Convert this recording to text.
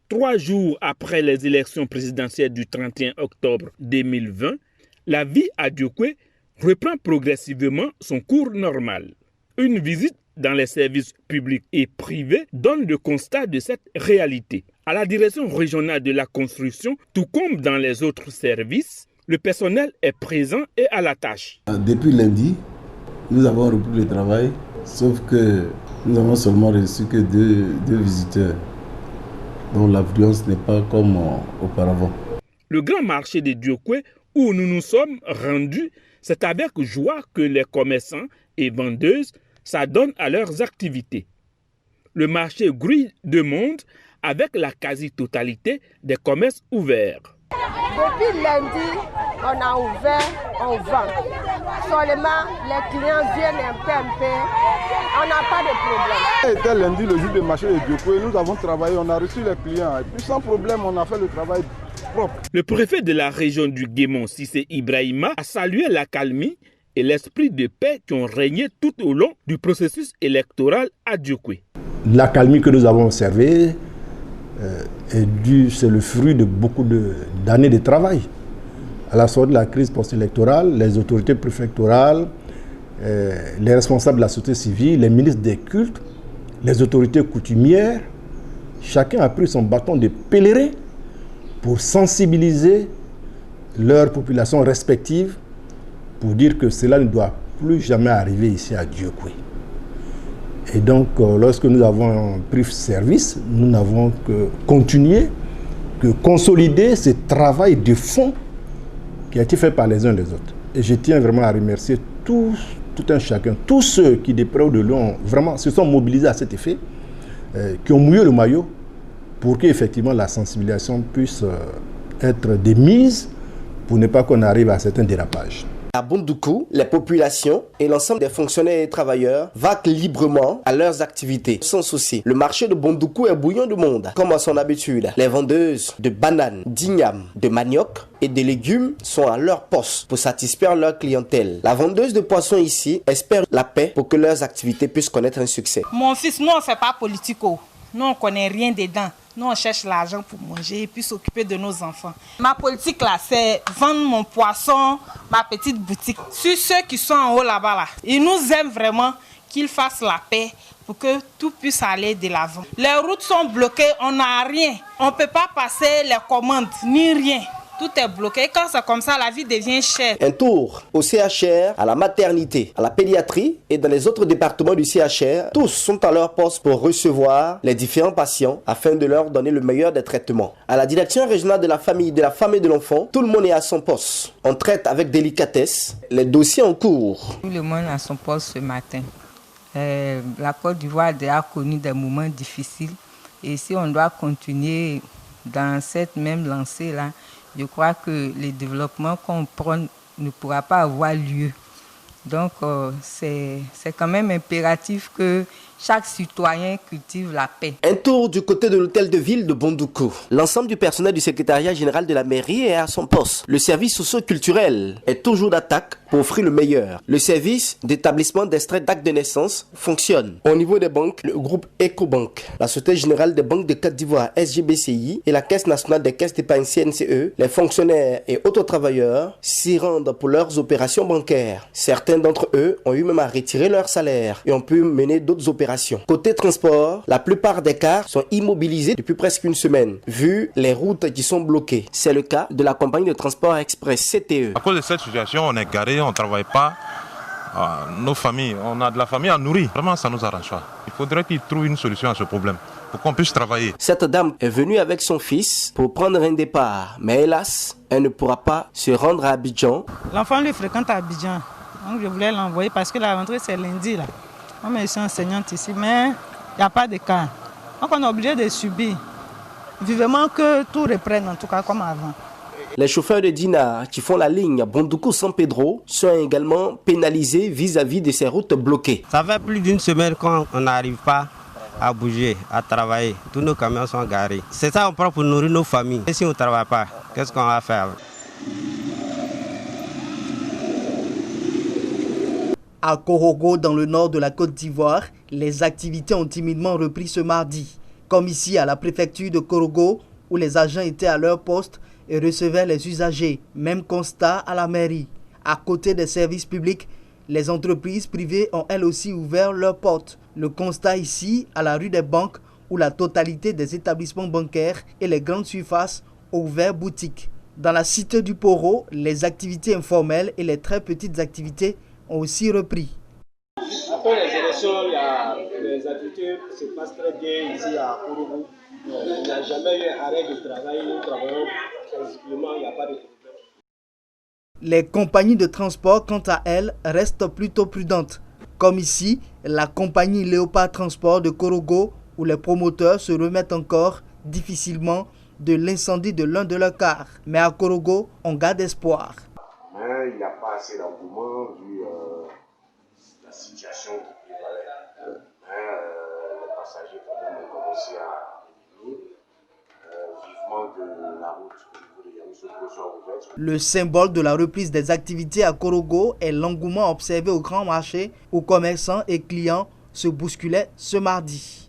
3 jours après les élections présidentielles du 31 octobre 2020, la vie à Diokwe reprend progressivement son cours normal. Une visite dans les services publics et privés donne le constat de cette réalité. À la direction régionale de la construction, tout comme dans les autres services, le personnel est présent et à la tâche. Depuis lundi, nous avons repris le travail, sauf que nous avons seulement reçu que deux visiteurs, dont l'affluence n'est pas comme auparavant. Le grand marché de Diokwe, où nous nous sommes rendus, c'est avec joie que les commerçants et vendeuses s'adonnent à leurs activités. Le marché grouille de monde avec la quasi-totalité des commerces ouverts. Depuis lundi, on a ouvert, on vend. Seulement, les clients viennent un peu. On n'a pas de problème. C'était lundi, le jour du marché de Diokwe. Nous avons travaillé, on a reçu les clients. Et puis sans problème, on a fait le travail propre. Le préfet de la région du Guémon, Cissé Ibrahima, a salué l'accalmie et l'esprit de paix qui ont régné tout au long du processus électoral à Diokwe. L'accalmie que nous avons observée c'est le fruit de beaucoup d'années de travail. À la sortie de la crise post-électorale, les autorités préfectorales, les responsables de la société civile, les ministres des cultes, les autorités coutumières, chacun a pris son bâton de pèlerin pour sensibiliser leurs populations respectives pour dire que cela ne doit plus jamais arriver ici à Diokwe. Et donc, lorsque nous avons pris service, nous n'avons que continuer, que consolider ce travail de fond qui a été fait par les uns et les autres. Et je tiens vraiment à remercier tout un chacun, tous ceux qui, de près ou de loin, vraiment se sont mobilisés à cet effet, qui ont mouillé le maillot pour qu'effectivement la sensibilisation puisse être démise pour ne pas qu'on arrive à certains dérapages. À Bondoukou, les populations et l'ensemble des fonctionnaires et travailleurs vaquent librement à leurs activités, sans souci. Le marché de Bondoukou est bouillant de monde, comme à son habitude. Les vendeuses de bananes, d'igname, de manioc et de légumes sont à leur poste pour satisfaire leur clientèle. La vendeuse de poissons ici espère la paix pour que leurs activités puissent connaître un succès. Mon fils, nous on ne fait pas politico. Nous on ne connaît rien dedans. Nous, on cherche l'argent pour manger et puis s'occuper de nos enfants. Ma politique, là, c'est vendre mon poisson, ma petite boutique. Sur ceux qui sont en haut là-bas, là, ils nous aiment vraiment qu'ils fassent la paix pour que tout puisse aller de l'avant. Les routes sont bloquées, on n'a rien. On ne peut pas passer les commandes, ni rien. Tout est bloqué. Quand c'est comme ça, la vie devient chère. Un tour au CHR, à la maternité, à la pédiatrie et dans les autres départements du CHR, tous sont à leur poste pour recevoir les différents patients afin de leur donner le meilleur des traitements. À la direction régionale de la famille, de la femme et de l'enfant, tout le monde est à son poste. On traite avec délicatesse les dossiers en cours. Tout le monde est à son poste ce matin. La Côte d'Ivoire a déjà connu des moments difficiles et si on doit continuer dans cette même lancée-là, je crois que le développement qu'on prône ne pourra pas avoir lieu. Donc, c'est quand même impératif que chaque citoyen cultive la paix. Un tour du côté de l'hôtel de ville de Bondoukou. L'ensemble du personnel du secrétariat général de la mairie est à son poste. Le service socio-culturel est toujours d'attaque pour offrir le meilleur. Le service d'établissement d'extrait d'acte de naissance fonctionne. Au niveau des banques, le groupe Ecobank, la Société Générale des Banques de Côte d'Ivoire SGBCI et la Caisse Nationale des Caisses d'Épargne CNCE, les fonctionnaires et autres travailleurs s'y rendent pour leurs opérations bancaires. Certains d'entre eux ont eu même à retirer leur salaire et ont pu mener d'autres opérations. Côté transport, la plupart des cars sont immobilisés depuis presque une semaine, vu les routes qui sont bloquées. C'est le cas de la compagnie de transport express CTE. À cause de cette situation, on est garé, on ne travaille pas. Nos familles, on a de la famille à nourrir. Vraiment, ça nous arrange pas. Il faudrait qu'ils trouvent une solution à ce problème pour qu'on puisse travailler. Cette dame est venue avec son fils pour prendre un départ, mais hélas, elle ne pourra pas se rendre à Abidjan. L'enfant lui fréquente à Abidjan, donc je voulais l'envoyer parce que la rentrée c'est lundi là. Moi, je suis enseignante ici, mais il n'y a pas de cas. Donc on est obligé de subir. Vivement que tout reprenne, en tout cas comme avant. Les chauffeurs de Dina qui font la ligne Bondoukou-San Pedro sont également pénalisés vis-à-vis de ces routes bloquées. Ça fait plus d'une semaine qu'on n'arrive pas à bouger, à travailler. Tous nos camions sont garés. C'est ça qu'on prend pour nourrir nos familles. Et si on ne travaille pas, qu'est-ce qu'on va faire? À Korogo, dans le nord de la Côte d'Ivoire, les activités ont timidement repris ce mardi. Comme ici à la préfecture de Korogo, où les agents étaient à leur poste et recevaient les usagers. Même constat à la mairie. À côté des services publics, les entreprises privées ont elles aussi ouvert leurs portes. Le constat ici, à la rue des Banques, où la totalité des établissements bancaires et les grandes surfaces ont ouvert boutique. Dans la cité du Poro, les activités informelles et les très petites activités ont aussi repris. Après les élections, les activités se passent très bien ici à Korogo. Il n'y a jamais eu un arrêt de travail. Nous travaillons principalement, il n'y a pas de problème. Les compagnies de transport, quant à elles, restent plutôt prudentes. Comme ici, la compagnie Léopard Transport de Korogo, où les promoteurs se remettent encore difficilement de l'incendie de l'un de leurs cars. Mais à Korogo, on garde espoir. Mais il n'y a pas assez d'engouement vu la situation qui prévalait. Mais les passagers quand même ont commencé à venir. Vivement que la route au niveau de Yamoussoukro soit ouverte. Le symbole de la reprise des activités à Korogo est l'engouement observé au grand marché où commerçants et clients se bousculaient ce mardi.